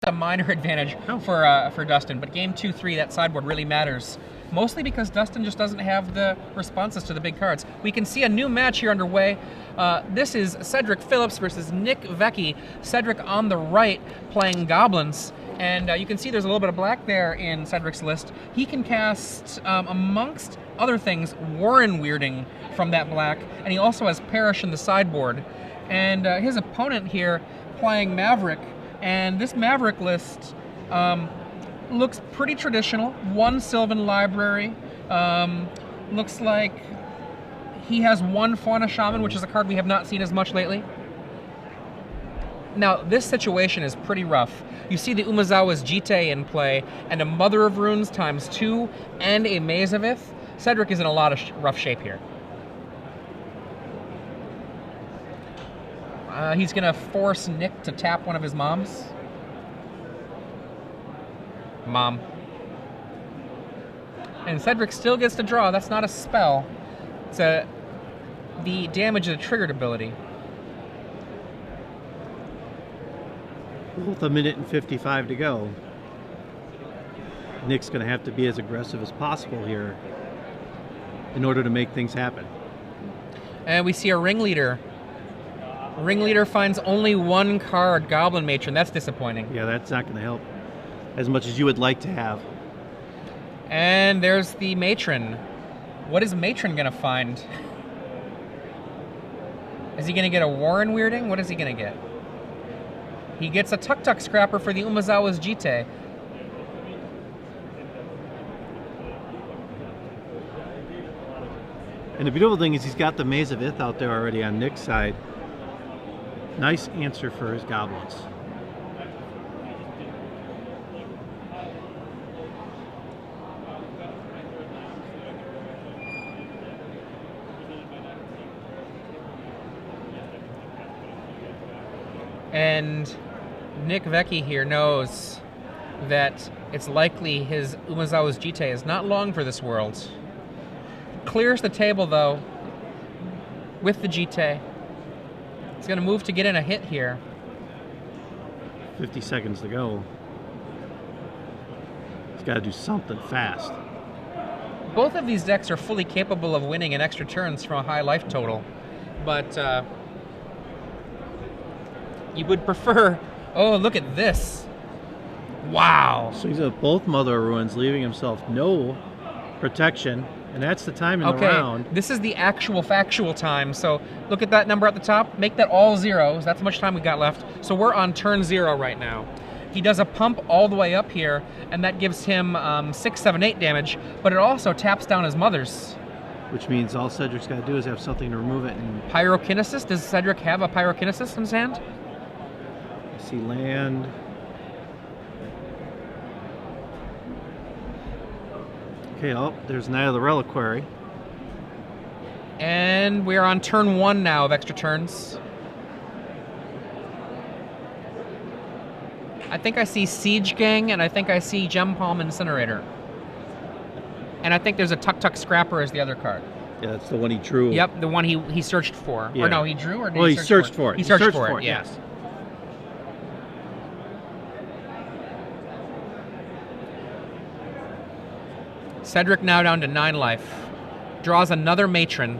a minor advantage for Dustin, but game 2-3, that sideboard really matters. Mostly because Dustin just doesn't have the responses to the big cards. We can see a new match here underway. This is Cedric Phillips versus Nick Veccie. Cedric on the right playing Goblins. And you can see there's a little bit of black there in Cedric's list. He can cast, amongst other things, Warren Weirding from that black. And he also has Perish in the sideboard. And his opponent here playing Maverick. And this Maverick list looks pretty traditional. One Sylvan Library. Looks like he has one Fauna Shaman, which is a card we have not seen as much lately. Now, this situation is pretty rough. You see the Umezawa's Jite in play, and a Mother of Runes ×2, and a Maze of Ith. Cedric is in a lot of rough shape here. He's going to force Nick to tap one of his moms. Mom. And Cedric still gets to draw. That's not a spell. It's the damage of the triggered ability. With a minute and 55 to go. Nick's going to have to be as aggressive as possible here in order to make things happen. And we see a Ringleader. Ringleader finds only one card, Goblin Matron. That's disappointing. Yeah, that's not going to help as much as you would like to have. And there's the Matron. What is Matron going to find? Is he going to get a Warren Weirding? What is he going to get? He gets a Tuk-Tuk Scrapper for the Umezawa's Jite. And the beautiful thing is he's got the Maze of Ith out there already on Nick's side. Nice answer for his Goblins. And Nick Veccie here knows that it's likely his Umezawa's Jite is not long for this world. Clears the table, though, with the Jite. He's going to move to get in a hit here. 50 seconds to go. He's got to do something fast. Both of these decks are fully capable of winning in extra turns from a high life total, but you would prefer... Oh, look at this. Wow. So he's at both Mother of Ruins, leaving himself no protection. And that's the time in the round. This is the actual factual time. So look at that number at the top. Make that all zeros. That's how much time we got left. So we're on turn 0 right now. He does a pump all the way up here, and that gives him 6, 7, 8 damage. But it also taps down his mother's. Which means all Cedric's got to do is have something to remove it. And Pyrokinesis? Does Cedric have a Pyrokinesis in his hand? I see land. Okay, oh, there's Night of the Reliquary. And we're on turn 1 now of extra turns. I think I see Siege Gang, and I think I see Gem Palm Incinerator. And I think there's a Tuk-Tuk Scrapper as the other card. Yeah, that's the one he drew. Yep, the one he searched for. Yeah. Or no, he drew, or did well, he searched for it? He searched for it, yes. Cedric now down to 9 life. Draws another Matron.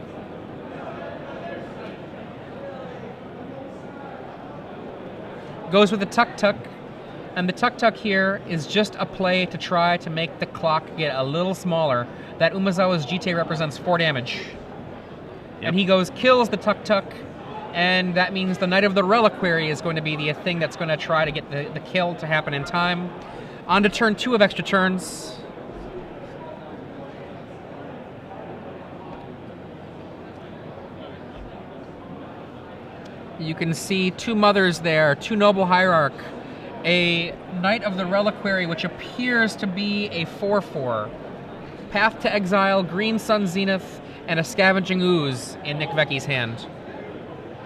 Goes with the Tuk-Tuk. And the Tuk-Tuk here is just a play to try to make the clock get a little smaller. That Umezawa's Jite represents 4 damage. Yep. And he goes, kills the Tuk-Tuk. And that means the Knight of the Reliquary is going to be the thing that's going to try to get the kill to happen in time. On to turn 2 of extra turns. You can see 2 mothers there, 2 Noble Hierarch, a Knight of the Reliquary, which appears to be a 4/4. Path to Exile, Green Sun Zenith, and a Scavenging Ooze in Nick Veccie's hand.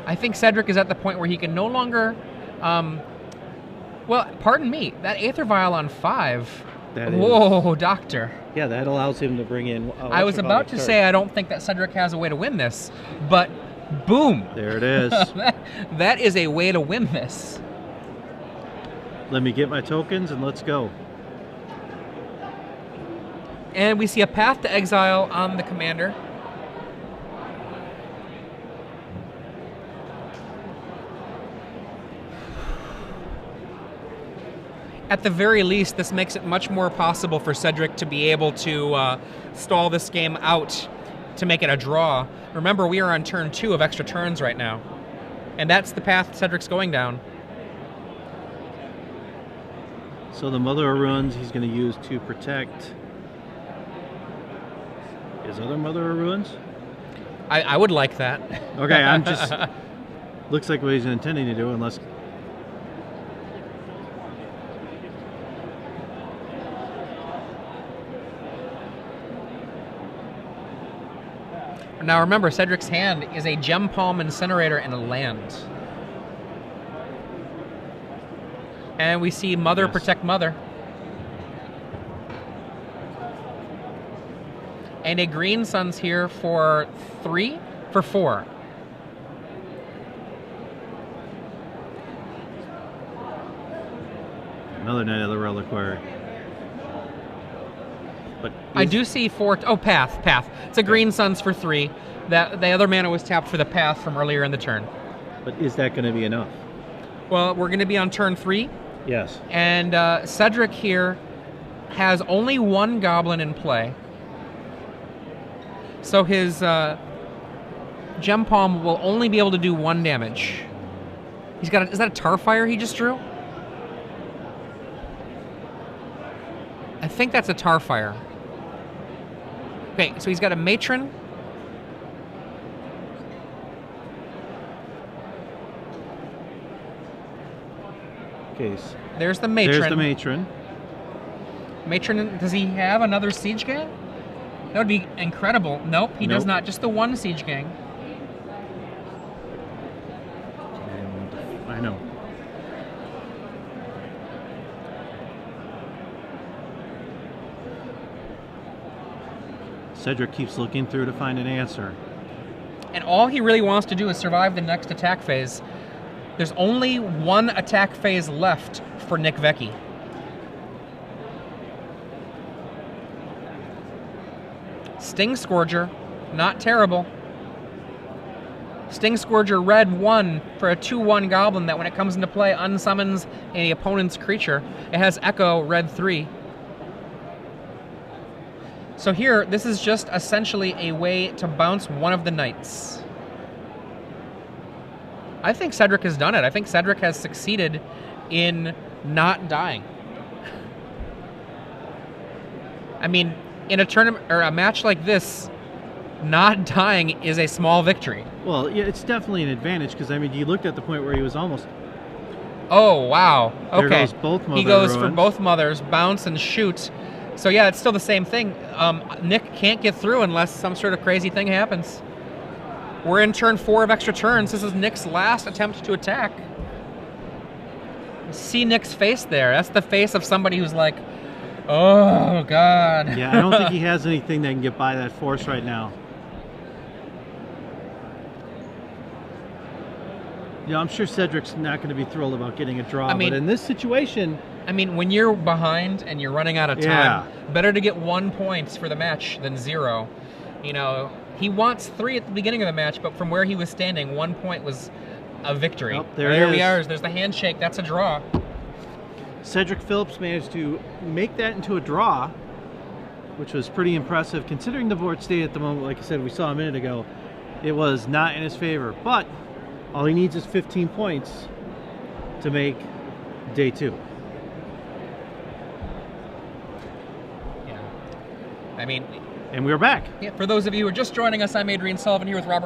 I think Cedric is at the point where he can no longer... well, pardon me, that Aether Vial on 5. Whoa, Doctor. Yeah, that allows him to bring in... I was about to say I don't think that Cedric has a way to win this, but... Boom! There it is. That is a way to win this. Let me get my tokens and let's go. And we see a path to exile on the commander. At the very least, this makes it much more possible for Cedric to be able to stall this game out to make it a draw. Remember, we are on turn 2 of extra turns right now. And that's the path Cedric's going down. So the Mother of Ruins he's going to use to protect his other Mother of Ruins? I would like that. Okay, I'm just... looks like what he's intending to do, unless... Now remember, Cedric's hand is a Gem Palm Incinerator and a land. And we see Mother protect Mother. And a Green Sun's here for 3? For 4. Another Knight of the Reliquary. But I do see 4... Oh, Path. It's a Green Sun's for 3. That the other mana was tapped for the Path from earlier in the turn. But is that going to be enough? Well, we're going to be on turn 3. Yes. And Cedric here has only 1 Goblin in play. So his Gem Palm will only be able to do 1 damage. He's got is that a Tarfire he just drew? I think that's a Tarfire. Okay, so he's got a Matron. Okay. There's the Matron. There's the Matron. Matron, does he have another Siege Gang? That would be incredible. Nope, he does not. Just the 1 Siege Gang. And I know. Cedric keeps looking through to find an answer. And all he really wants to do is survive the next attack phase. There's only 1 attack phase left for Nick Veccie. Sting Scourger, not terrible. Sting Scourger red 1 for a 2/1 goblin that when it comes into play unsummons the opponent's creature. It has Echo red 3. So here, this is just essentially a way to bounce one of the knights. I think Cedric has done it. I think Cedric has succeeded in not dying. I mean, in a tournament or a match like this, not dying is a small victory. Well, yeah, it's definitely an advantage because I mean, you looked at the point where he was almost. Oh wow! Okay, there goes both Mother he goes Ruins. for both mothers, bounce and shoot. So yeah, it's still the same thing. Nick can't get through unless some sort of crazy thing happens. We're in turn 4 of extra turns. This is Nick's last attempt to attack. See Nick's face there. That's the face of somebody who's like, oh God. Yeah, I don't think he has anything that can get by that force right now. Yeah, I'm sure Cedric's not going to be thrilled about getting a draw, but in this situation... I mean, when you're behind and you're running out of time, better to get 1 point for the match than 0. You know, he wants 3 at the beginning of the match, but from where he was standing, 1 point was a victory. Oh, there we are. There's the handshake. That's a draw. Cedric Phillips managed to make that into a draw, which was pretty impressive considering the board state at the moment. Like I said, we saw a minute ago, it was not in his favor, but all he needs is 15 points to make day 2. Yeah. I mean... And we're back. Yeah, for those of you who are just joining us, I'm Adrian Sullivan here with Robert